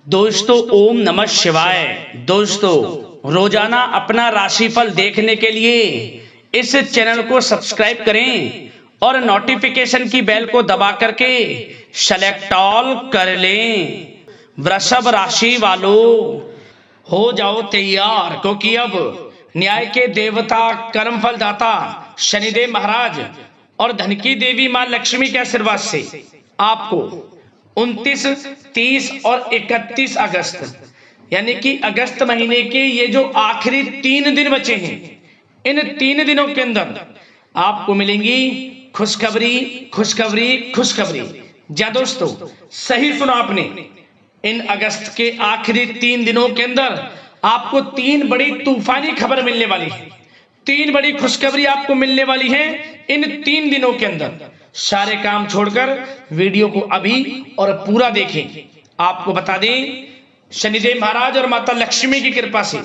दोस्तों ओम नमः शिवाय। दोस्तों रोजाना अपना राशिफल देखने के लिए इस चैनल को सब्सक्राइब करें और नोटिफिकेशन की बेल को दबा करके सेलेक्ट ऑल कर लें। वृषभ राशि वालों हो जाओ तैयार, क्योंकि अब न्याय के देवता कर्मफल दाता शनिदेव महाराज और धन की देवी मां लक्ष्मी के आशीर्वाद से आपको 29, 30 और 31 अगस्त यानी कि अगस्त महीने के ये जो आखिरी 3 दिन बचे हैं, इन 3 दिनों के अंदर आपको मिलेंगी खुशखबरी खुशखबरी खुशखबरी। जी दोस्तों, सही सुना आपने। इन अगस्त के आखिरी 3 दिनों के अंदर आपको 3 बड़ी तूफानी खबर मिलने वाली है। 3 बड़ी खुशखबरी आपको मिलने वाली है इन 3 दिनों के अंदर। सारे काम छोड़कर वीडियो को अभी और पूरा देखें। आपको बता दें, शनिदेव महाराज और माता लक्ष्मी की कृपा से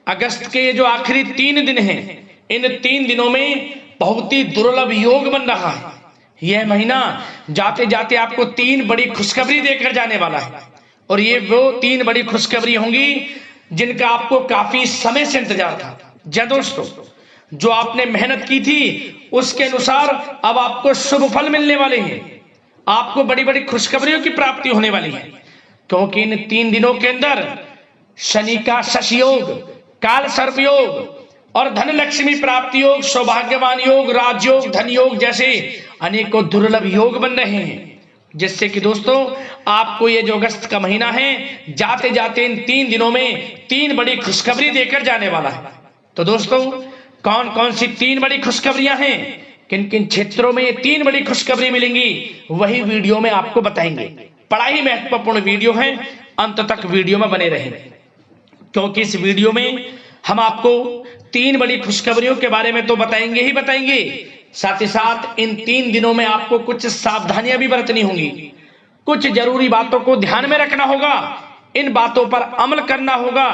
अगस्त के जो आखिरी 3 दिन हैं, इन 3 दिनों में बहुत ही दुर्लभ योग बन रहा है। यह महीना जाते जाते आपको 3 बड़ी खुशखबरी देकर जाने वाला है, और ये वो 3 बड़ी खुशखबरी होंगी जिनका आपको काफी समय से इंतजार था। जी दोस्तों, जो आपने मेहनत की थी उसके अनुसार अब आपको शुभ फल मिलने वाले हैं। आपको बड़ी बड़ी खुशखबरियों की प्राप्ति होने वाली है, क्योंकि इन 3 दिनों के अंदर शनि का शशि योग, काल सर्प योग और धन लक्ष्मी प्राप्ति योग, सौभाग्यवान योग, राजयोग, धन योग जैसे अनेकों दुर्लभ योग बन रहे हैं, जिससे कि दोस्तों आपको ये जो अगस्त का महीना है, जाते जाते इन 3 दिनों में 3 बड़ी खुशखबरी देकर जाने वाला है। तो दोस्तों, कौन कौन सी 3 बड़ी खुशखबरियां हैं, किन किन क्षेत्रों में ये 3 बड़ी खुशखबरी मिलेंगी, वही वीडियो में आपको बताएंगे। बड़ा ही महत्वपूर्ण वीडियो है, अंत तक वीडियो में बने रहें, क्योंकि इस वीडियो में हम आपको 3 बड़ी खुशखबरियों के बारे में तो बताएंगे ही बताएंगे, साथ ही साथ इन 3 दिनों में आपको कुछ सावधानियां भी बरतनी होंगी, कुछ जरूरी बातों को ध्यान में रखना होगा, इन बातों पर अमल करना होगा,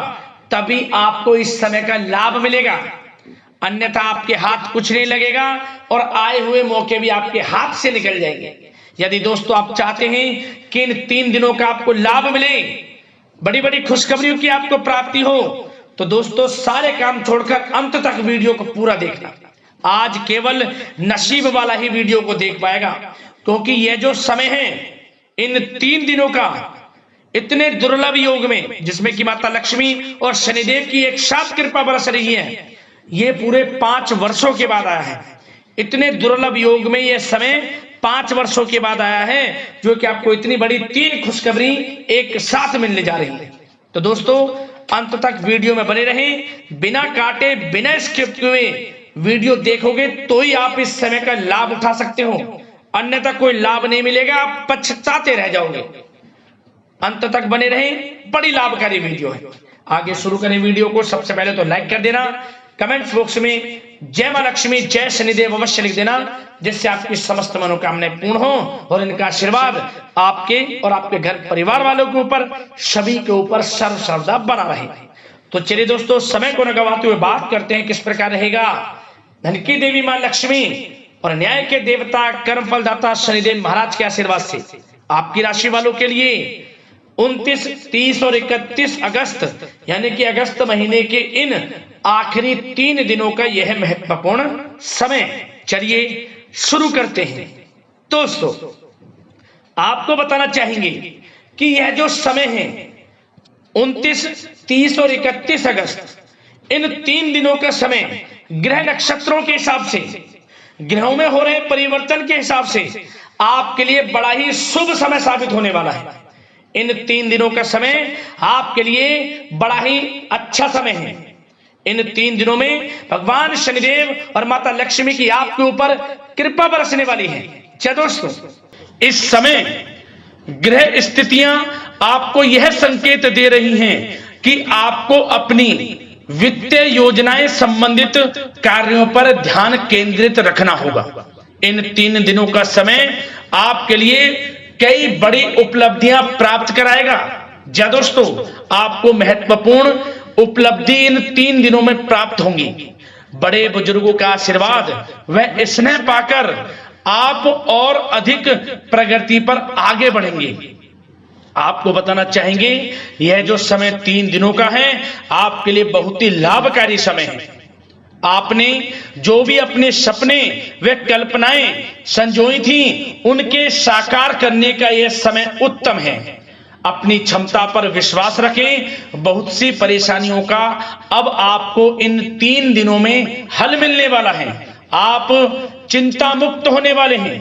तभी आपको इस समय का लाभ मिलेगा। अन्यथा आपके हाथ कुछ नहीं लगेगा और आए हुए मौके भी आपके हाथ से निकल जाएंगे। यदि दोस्तों आप चाहते हैं कि इन 3 दिनों का आपको लाभ मिले, बड़ी बड़ी खुशखबरियों की आपको प्राप्ति हो, तो दोस्तों सारे काम छोड़कर अंत तक वीडियो को पूरा देखना। आज केवल नसीब वाला ही वीडियो को देख पाएगा, क्योंकि यह जो समय है इन 3 दिनों का इतने दुर्लभ योग में, जिसमें कि माता लक्ष्मी और शनिदेव की एक साथ कृपा बरस रही है, ये पूरे 5 वर्षों के बाद आया है। इतने दुर्लभ योग में यह समय 5 वर्षों के बाद आया है, जो कि आपको इतनी बड़ी 3 खुशखबरी एक साथ मिलने जा रही है। तो दोस्तों अंत तक वीडियो में बने रहें, बिना काटे बिना स्किप किए वीडियो देखोगे तो ही आप इस समय का लाभ उठा सकते हो, अन्यथा कोई लाभ नहीं मिलेगा, आप पछताते रह जाओगे। अंत तक बने रहें, बड़ी लाभकारी वीडियो है। आगे शुरू करें वीडियो को। सबसे पहले तो लाइक कर देना, कमेंट्स बॉक्स में जय मां लक्ष्मी जय शनिदेव अवश्य लिख देना, जिससे आपकी समस्त मनोकामनाएं पूर्ण हो और इनका आशीर्वाद आपके और आपके घर परिवार वालों के ऊपर, सभी के ऊपर सर्वदा बना रहे। तो चलिए दोस्तों, समय को न गवाते हुए बात करते हैं किस प्रकार रहेगा धन की देवी मां लक्ष्मी और न्याय के देवता कर्मफल दाता शनिदेव महाराज के आशीर्वाद से आपकी राशि वालों के लिए 29, 30 और 31 अगस्त यानी कि अगस्त महीने के इन आखिरी 3 दिनों का यह महत्वपूर्ण समय। चलिए शुरू करते हैं। दोस्तों आपको बताना चाहेंगे कि यह जो समय है 29, 30 और 31 अगस्त, इन 3 दिनों का समय ग्रह नक्षत्रों के हिसाब से, ग्रहों में हो रहे परिवर्तन के हिसाब से आपके लिए बड़ा ही शुभ समय साबित होने वाला है। इन 3 दिनों का समय आपके लिए बड़ा ही अच्छा समय है। इन 3 दिनों में भगवान शनिदेव और माता लक्ष्मी की आपके ऊपर कृपा बरसने वाली है। क्या दोस्तों, इस समय ग्रह स्थितियां आपको यह संकेत दे रही हैं कि आपको अपनी वित्तीय योजनाएं संबंधित कार्यों पर ध्यान केंद्रित रखना होगा। इन 3 दिनों का समय आपके लिए कई बड़ी उपलब्धियां प्राप्त कराएगा। जी दोस्तों, आपको महत्वपूर्ण उपलब्धि इन 3 दिनों में प्राप्त होंगी। बड़े बुजुर्गों का आशीर्वाद व स्नेह पाकर आप और अधिक प्रगति पर आगे बढ़ेंगे। आपको बताना चाहेंगे यह जो समय 3 दिनों का है आपके लिए बहुत ही लाभकारी समय है। आपने जो भी अपने सपने व कल्पनाएं संजोई थी उनके साकार करने का यह समय उत्तम है। अपनी क्षमता पर विश्वास रखें। बहुत सी परेशानियों का अब आपको इन 3 दिनों में हल मिलने वाला है। आप चिंता मुक्त होने वाले हैं।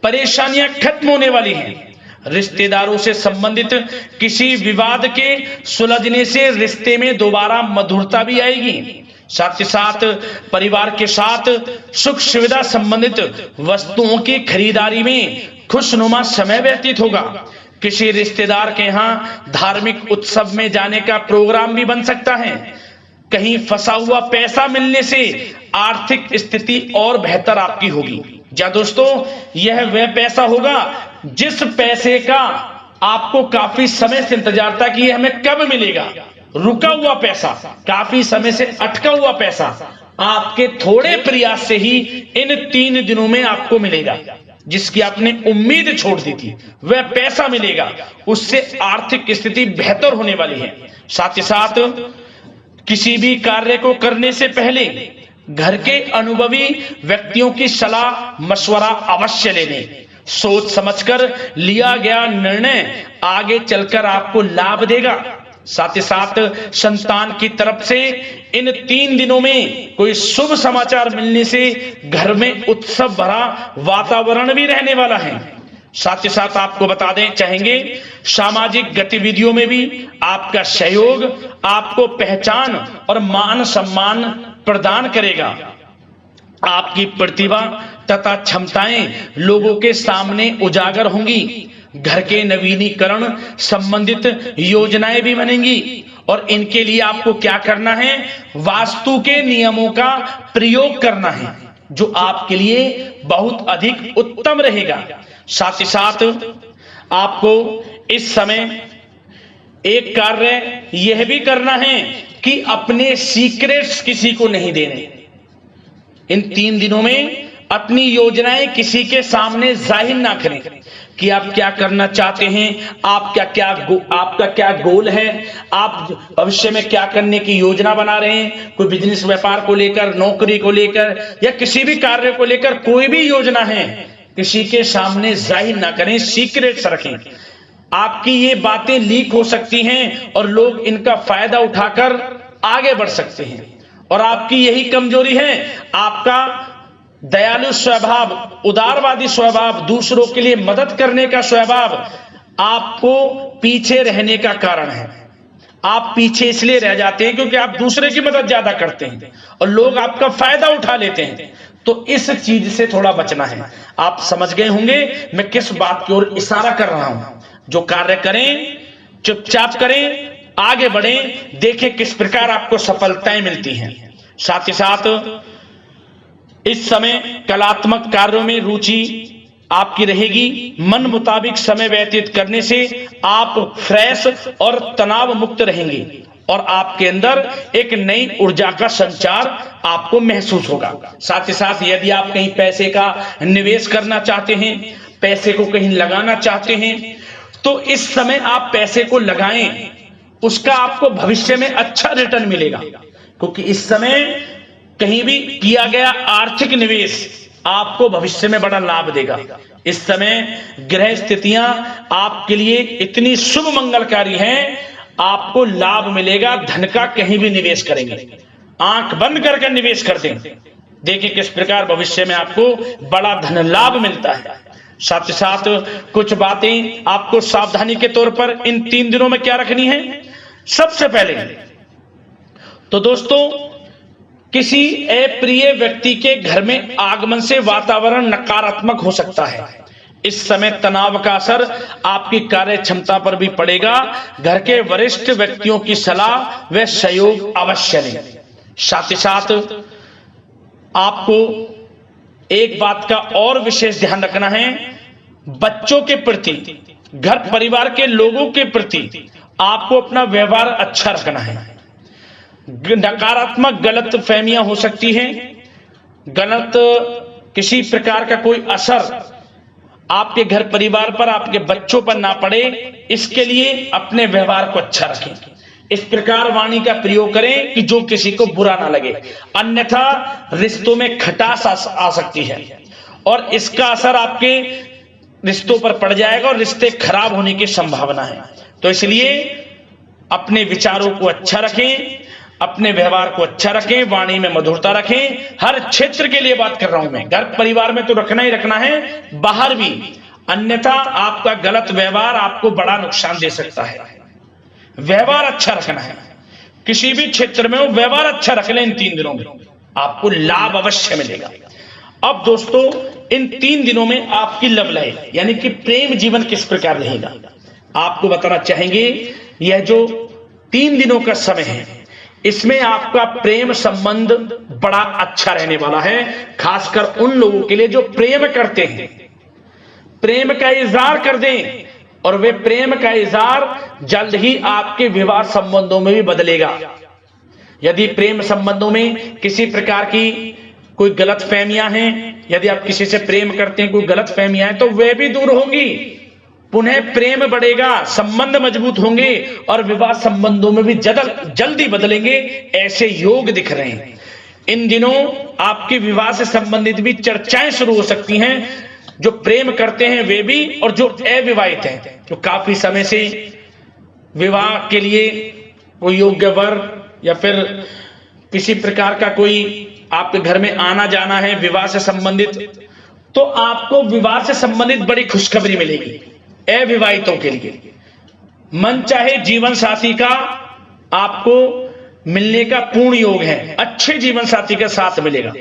परेशानियां खत्म होने वाली हैं। रिश्तेदारों से संबंधित किसी विवाद के सुलझने से रिश्ते में दोबारा मधुरता भी आएगी। साथ ही साथ परिवार के साथ सुख सुविधा संबंधित वस्तुओं की खरीदारी में खुशनुमा समय व्यतीत होगा। किसी रिश्तेदार के यहाँ धार्मिक उत्सव में जाने का प्रोग्राम भी बन सकता है। कहीं फंसा हुआ पैसा मिलने से आर्थिक स्थिति और बेहतर आपकी होगी। क्या दोस्तों, यह वह पैसा होगा जिस पैसे का आपको काफी समय से इंतजार था कि यह हमें कब मिलेगा। रुका हुआ पैसा, काफी समय से अटका हुआ पैसा आपके थोड़े प्रयास से ही इन 3 दिनों में आपको मिलेगा। जिसकी आपने उम्मीद छोड़ दी थी वह पैसा मिलेगा। उससे आर्थिक स्थिति बेहतर होने वाली है। साथ ही साथ किसी भी कार्य को करने से पहले घर के अनुभवी व्यक्तियों की सलाह मशवरा अवश्य ले लें। सोच समझकर लिया गया निर्णय आगे चलकर आपको लाभ देगा। साथ ही साथ संतान की तरफ से इन 3 दिनों में कोई शुभ समाचार मिलने से घर में उत्सव भरा वातावरण भी रहने वाला है। साथ ही साथ आपको बता दें चाहेंगे सामाजिक गतिविधियों में भी आपका सहयोग आपको पहचान और मान सम्मान प्रदान करेगा। आपकी प्रतिभा तथा क्षमताएं लोगों के सामने उजागर होंगी। घर के नवीनीकरण संबंधित योजनाएं भी बनेंगी और इनके लिए आपको क्या करना है, वास्तु के नियमों का प्रयोग करना है जो आपके लिए बहुत अधिक उत्तम रहेगा। साथ ही साथ आपको इस समय एक कार्य यह भी करना है कि अपने सीक्रेट्स किसी को नहीं देने। इन 3 दिनों में अपनी योजनाएं किसी के सामने जाहिर ना करें कि आप क्या करना चाहते हैं, आपका क्या गोल है, आप भविष्य में क्या करने की योजना बना रहे हैं। कोई बिजनेस व्यापार को लेकर, नौकरी को लेकर या किसी भी कार्य को लेकर कोई भी योजना है किसी के सामने जाहिर ना करें, सीक्रेट्स रखें। आपकी ये बातें लीक हो सकती हैं और लोग इनका फायदा उठाकर आगे बढ़ सकते हैं। और आपकी यही कमजोरी है, आपका दयालु स्वभाव, उदारवादी स्वभाव, दूसरों के लिए मदद करने का स्वभाव आपको पीछे रहने का कारण है। आप पीछे इसलिए रह जाते हैं क्योंकि आप दूसरे की मदद ज्यादा करते हैं और लोग आपका फायदा उठा लेते हैं। तो इस चीज से थोड़ा बचना है। आप समझ गए होंगे मैं किस बात की ओर इशारा कर रहा हूं। जो कार्य करें चुपचाप करें, आगे बढ़ें, देखें किस प्रकार आपको सफलताएं मिलती हैं। साथ ही साथ इस समय कलात्मक कार्यों में रुचि आपकी रहेगी। मन मुताबिक समय व्यतीत करने से आप फ्रेश और तनाव मुक्त रहेंगे और आपके अंदर एक नई ऊर्जा का संचार आपको महसूस होगा। साथ ही साथ यदि आप कहीं पैसे का निवेश करना चाहते हैं, पैसे को कहीं लगाना चाहते हैं, तो इस समय आप पैसे को लगाएं, उसका आपको भविष्य में अच्छा रिटर्न मिलेगा। क्योंकि इस समय कहीं भी किया गया आर्थिक निवेश आपको भविष्य में बड़ा लाभ देगा। इस समय ग्रह स्थितियां आपके लिए इतनी शुभ मंगलकारी हैं, आपको लाभ मिलेगा। धन का कहीं भी निवेश करेंगे, आंख बंद करके निवेश कर दें, देखिए किस प्रकार भविष्य में आपको बड़ा धन लाभ मिलता है। साथ ही साथ कुछ बातें आपको सावधानी के तौर पर इन 3 दिनों में क्या रखनी है। सबसे पहले तो दोस्तों, किसी अप्रिय व्यक्ति के घर में आगमन से वातावरण नकारात्मक हो सकता है। इस समय तनाव का असर आपकी कार्य क्षमता पर भी पड़ेगा। घर के वरिष्ठ व्यक्तियों की सलाह व सहयोग अवश्य लें। साथ ही साथ आपको एक बात का और विशेष ध्यान रखना है, बच्चों के प्रति, घर परिवार के लोगों के प्रति आपको अपना व्यवहार अच्छा रखना है। नकारात्मक गलत फहमियां हो सकती हैं, गलत किसी प्रकार का कोई असर आपके घर परिवार पर, आपके बच्चों पर ना पड़े, इसके लिए अपने व्यवहार को अच्छा रखें। इस प्रकार वाणी का प्रयोग करें कि जो किसी को बुरा ना लगे, अन्यथा रिश्तों में खटास आ सकती है और इसका असर आपके रिश्तों पर पड़ जाएगा और रिश्ते खराब होने की संभावना है। तो इसलिए अपने विचारों को अच्छा रखें, अपने व्यवहार को अच्छा रखें, वाणी में मधुरता रखें। हर क्षेत्र के लिए बात कर रहा हूं मैं, घर परिवार में तो रखना ही रखना है, बाहर भी, अन्यथा आपका गलत व्यवहार आपको बड़ा नुकसान दे सकता है। व्यवहार अच्छा रखना है, किसी भी क्षेत्र में हो व्यवहार अच्छा रख लें, इन 3 दिनों में आपको लाभ अवश्य मिलेगा। अब दोस्तों, इन 3 दिनों में आपकी लव लाइफ यानी कि प्रेम जीवन किस प्रकार रहेगा, आपको बताना चाहेंगे। यह जो 3 दिनों का समय है, इसमें आपका प्रेम संबंध बड़ा अच्छा रहने वाला है, खासकर उन लोगों के लिए जो प्रेम करते हैं, प्रेम का इजहार कर दें, और वे प्रेम का इजहार जल्द ही आपके विवाह संबंधों में भी बदलेगा। यदि प्रेम संबंधों में किसी प्रकार की कोई गलत फहमियां हैं, यदि आप किसी से प्रेम करते हैं, कोई गलत फहमियां हैं, तो वे भी दूर होंगी, पुनः प्रेम बढ़ेगा, संबंध मजबूत होंगे और विवाह संबंधों में भी जल्दी बदलेंगे, ऐसे योग दिख रहे हैं। इन दिनों आपके विवाह से संबंधित भी चर्चाएं शुरू हो सकती हैं, जो प्रेम करते हैं वे भी और जो अविवाहित हैं, जो काफी समय से विवाह के लिए कोई योग्य वर या फिर किसी प्रकार का कोई आपके घर में आना जाना है विवाह से संबंधित, तो आपको विवाह से संबंधित बड़ी खुशखबरी मिलेगी। अविवाहितों के लिए मन चाहे जीवन साथी का आपको मिलने का पूर्ण योग है, अच्छे जीवन साथी के साथ मिलेगा।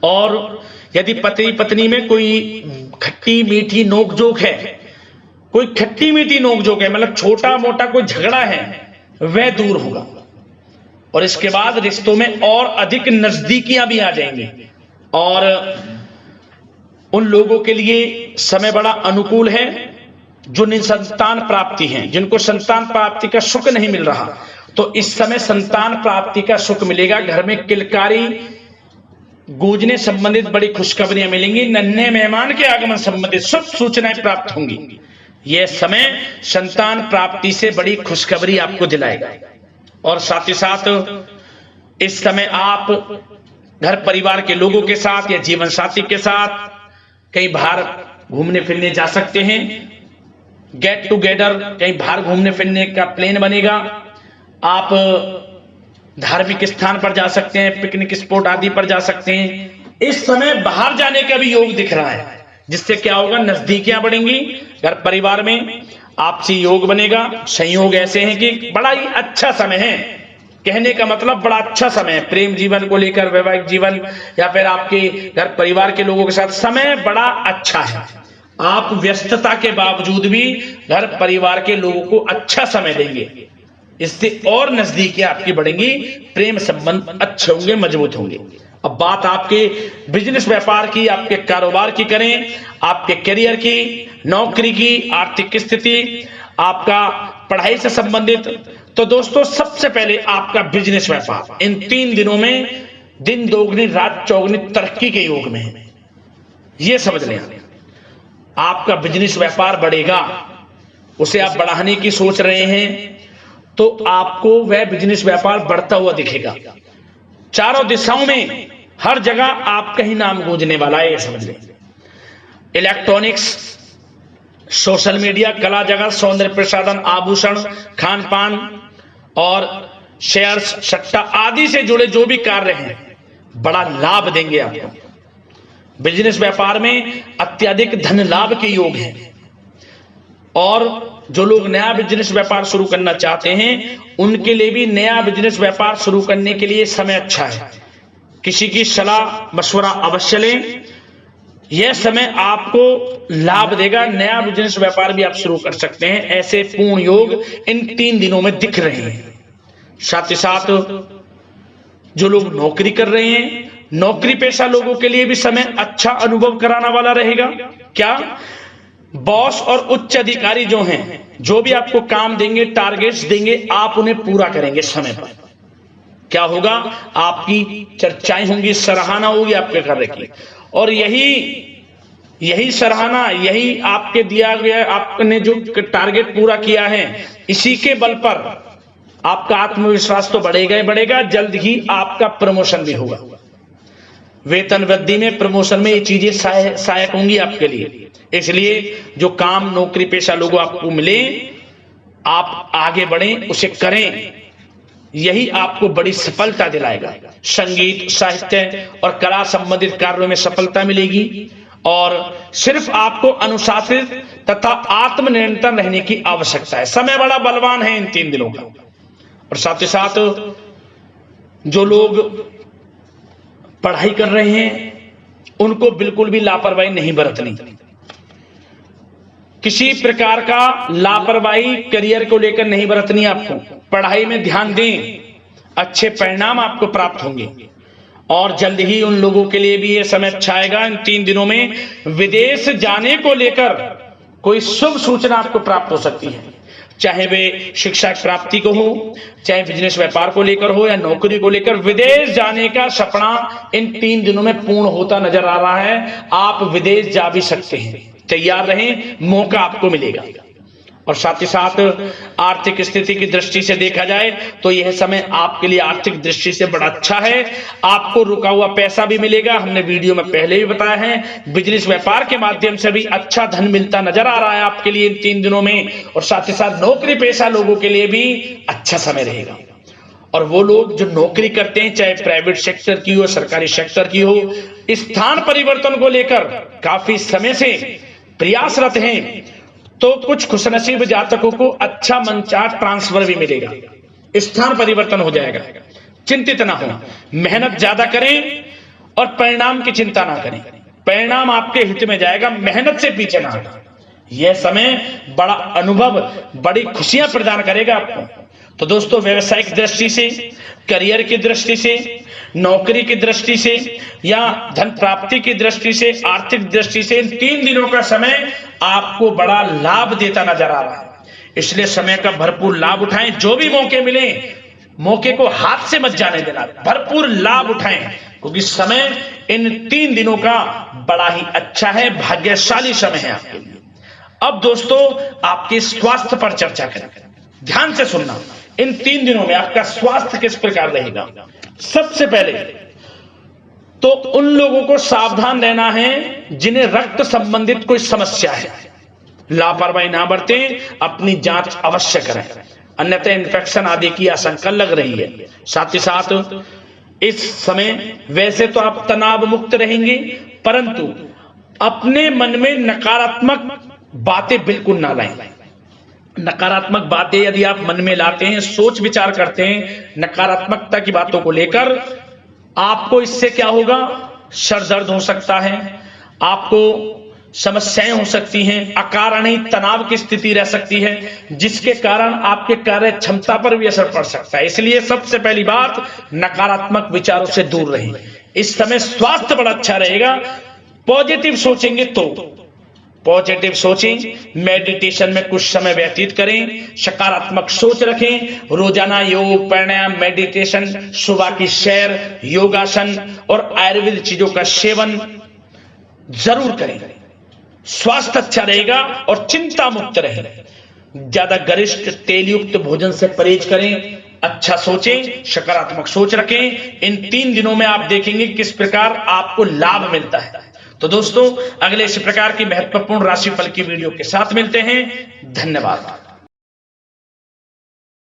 और यदि पति पत्नी में कोई खट्टी मीठी नोकझोंक है, कोई खट्टी मीठी नोकझोंक है, मतलब छोटा मोटा कोई झगड़ा है, वह दूर होगा और इसके बाद रिश्तों में और अधिक नजदीकियां भी आ जाएंगी। और उन लोगों के लिए समय बड़ा अनुकूल है जो निसंतान प्राप्ति है, जिनको संतान प्राप्ति का सुख नहीं मिल रहा, तो इस समय संतान प्राप्ति का सुख मिलेगा। घर में किलकारी गूंजने संबंधित बड़ी खुशखबरियां मिलेंगी, नन्हे मेहमान के आगमन संबंधित शुभ सूचनाएं प्राप्त होंगी। यह समय संतान प्राप्ति से बड़ी खुशखबरी आपको दिलाएगा। और साथ ही साथ इस समय आप घर परिवार के लोगों के साथ या जीवन साथी के साथ कहीं बाहर घूमने फिरने जा सकते हैं, गेट टुगेदर कहीं बाहर घूमने फिरने का प्लान बनेगा। आप धार्मिक स्थान पर जा सकते हैं, पिकनिक स्पॉट आदि पर जा सकते हैं। इस समय बाहर जाने का भी योग दिख रहा है, जिससे क्या होगा, नजदीकियां बढ़ेंगी, घर परिवार में आपसी योग बनेगा। संयोग ऐसे हैं कि बड़ा ही अच्छा समय है, कहने का मतलब बड़ा अच्छा समय है प्रेम जीवन को लेकर, वैवाहिक जीवन या फिर आपके घर परिवार के लोगों के साथ समय बड़ा अच्छा है। आप व्यस्तता के बावजूद भी घर परिवार के लोगों को अच्छा समय देंगे, इससे और नजदीकियां आपकी बढ़ेंगी, प्रेम संबंध अच्छे होंगे, मजबूत होंगे। अब बात आपके बिजनेस व्यापार की, आपके कारोबार की करें, आपके करियर की, नौकरी की, आर्थिक स्थिति, आपका पढ़ाई से संबंधित, तो दोस्तों सबसे पहले आपका बिजनेस व्यापार इन 3 दिनों में दिन दोगुनी रात चौगुनी तरक्की के योग में है, यह समझ लें। आपका बिजनेस व्यापार बढ़ेगा, उसे आप बढ़ाने की सोच रहे हैं, तो आपको वह बिजनेस व्यापार बढ़ता हुआ दिखेगा। चारों दिशाओं में हर जगह आपका ही नाम गूंजने वाला है, यह समझ लें। इलेक्ट्रॉनिक्स, सोशल मीडिया, कला जगत, सौंदर्य प्रसाधन, आभूषण, खान पान और शेयर्स, सट्टा आदि से जुड़े जो भी कार्य हैं, बड़ा लाभ देंगे आपको। बिजनेस व्यापार में अत्यधिक धन लाभ के योग हैं। और जो लोग नया बिजनेस व्यापार शुरू करना चाहते हैं, उनके लिए भी नया बिजनेस व्यापार शुरू करने के लिए समय अच्छा है। किसी की सलाह मशवरा अवश्य लें, यह समय आपको लाभ देगा, नया बिजनेस व्यापार भी आप शुरू कर सकते हैं। ऐसे पूर्ण योग इन 3 दिनों में दिख रहे हैं। साथ ही साथ जो लोग नौकरी कर रहे हैं, नौकरी पेशा लोगों के लिए भी समय अच्छा अनुभव कराने वाला रहेगा। क्या बॉस और उच्च अधिकारी जो हैं, जो भी आपको काम देंगे, टारगेट्स देंगे, आप उन्हें पूरा करेंगे समय पर। क्या होगा, आपकी चर्चाएं होंगी, सराहना होगी आपके कार्य की। और यही यही सराहना, यही आपके दिया गया, आपने जो टारगेट पूरा किया है, इसी के बल पर आपका आत्मविश्वास तो बढ़ेगा ही बढ़ेगा। जल्द ही आपका प्रमोशन भी होगा। वेतन वृद्धि में, प्रमोशन में ये चीजें सहायक होंगी आपके लिए। इसलिए जो काम नौकरी पेशा लोगों आपको मिले, आप आगे बढ़ें, उसे करें, यही आपको बड़ी सफलता दिलाएगा। संगीत, साहित्य और कला संबंधित कार्यों में सफलता मिलेगी और सिर्फ आपको अनुशासित तथा आत्मनियंत्रण रहने की आवश्यकता है। समय बड़ा बलवान है इन 3 दिनों का। और साथ ही साथ जो लोग पढ़ाई कर रहे हैं, उनको बिल्कुल भी लापरवाही नहीं बरतनी। किसी प्रकार का लापरवाही करियर को लेकर नहीं बरतनी। आपको पढ़ाई में ध्यान दें, अच्छे परिणाम आपको प्राप्त होंगे। और जल्द ही उन लोगों के लिए भी यह समय अच्छा आएगा। इन 3 दिनों में विदेश जाने को लेकर कोई शुभ सूचना आपको प्राप्त हो सकती है, चाहे वे शिक्षा प्राप्ति को हो, चाहे बिजनेस व्यापार को लेकर हो या नौकरी को लेकर। विदेश जाने का सपना इन 3 दिनों में पूर्ण होता नजर आ रहा है। आप विदेश जा भी सकते हैं, तैयार रहें, मौका आपको मिलेगा। और साथ ही साथ आर्थिक स्थिति की दृष्टि से देखा जाए तो यह समय आपके लिए आर्थिक दृष्टि से बड़ा अच्छा है। आपको रुका हुआ पैसा भी मिलेगा, हमने वीडियो में पहले भी बताया है। बिजनेस व्यापार के माध्यम से भी अच्छा धन मिलता नजर आ रहा है आपके लिए इन 3 दिनों में। और साथ ही साथ नौकरी पेशा लोगों के लिए भी अच्छा समय रहेगा। और वो लोग जो नौकरी करते हैं, चाहे प्राइवेट सेक्टर की हो, सरकारी सेक्टर की हो, स्थान परिवर्तन को लेकर काफी समय से प्रयासरत हैं, तो कुछ खुशनसीब जातकों को अच्छा मंचाट ट्रांसफर भी मिलेगा, स्थान परिवर्तन हो जाएगा। चिंतित ना हो, मेहनत ज्यादा करें और परिणाम की चिंता ना करें। परिणाम आपके हित में जाएगा, मेहनत से पीछे ना हटें। यह समय बड़ा अनुभव, बड़ी खुशियां प्रदान करेगा आपको। तो दोस्तों, व्यवसायिक दृष्टि से, करियर की दृष्टि से, नौकरी की दृष्टि से या धन प्राप्ति की दृष्टि से, आर्थिक दृष्टि से इन 3 दिनों का समय आपको बड़ा लाभ देता नजर आ रहा है। इसलिए समय का भरपूर लाभ उठाएं। जो भी मौके मिले, मौके को हाथ से मत जाने देना, भरपूर लाभ उठाएं, क्योंकि समय इन 3 दिनों का बड़ा ही अच्छा है, भाग्यशाली समय है आपके लिए। अब दोस्तों, आपके स्वास्थ्य पर चर्चा करें। ध्यान से सुनना, इन 3 दिनों में आपका स्वास्थ्य किस प्रकार रहेगा। सबसे पहले तो उन लोगों को सावधान रहना है जिन्हें रक्त संबंधित कोई समस्या है। लापरवाही ना बरतें, अपनी जांच अवश्य करें, अन्यथा इन्फेक्शन आदि की आशंका लग रही है। साथ ही साथ इस समय वैसे तो आप तनाव मुक्त रहेंगे, परंतु अपने मन में नकारात्मक बातें बिल्कुल ना लाएं। नकारात्मक बातें यदि आप मन में लाते हैं, सोच विचार करते हैं नकारात्मकता की बातों को लेकर, आपको इससे क्या होगा, सर दर्द हो सकता है, आपको समस्याएं हो सकती हैं, अकारणीय तनाव की स्थिति रह सकती है, जिसके कारण आपके कार्य क्षमता पर भी असर पड़ सकता है। इसलिए सबसे पहली बात, नकारात्मक विचारों से दूर रहें। इस समय स्वास्थ्य बड़ा अच्छा रहेगा। पॉजिटिव सोचेंगे तो पॉजिटिव सोचें, मेडिटेशन में कुछ समय व्यतीत करें, सकारात्मक सोच रखें, रोजाना योग, प्राणायाम, मेडिटेशन, सुबह की सैर, योगासन और आयुर्वेदिक चीजों का सेवन जरूर करें। स्वास्थ्य अच्छा रहेगा और चिंता मुक्त रहें। ज्यादा गरिष्ठ तेलयुक्त भोजन से परहेज करें, अच्छा सोचें, सकारात्मक सोच रखें। इन 3 दिनों में आप देखेंगे किस प्रकार आपको लाभ मिलता है। तो दोस्तों, अगले इस प्रकार की महत्वपूर्ण राशिफल की वीडियो के साथ मिलते हैं। धन्यवाद।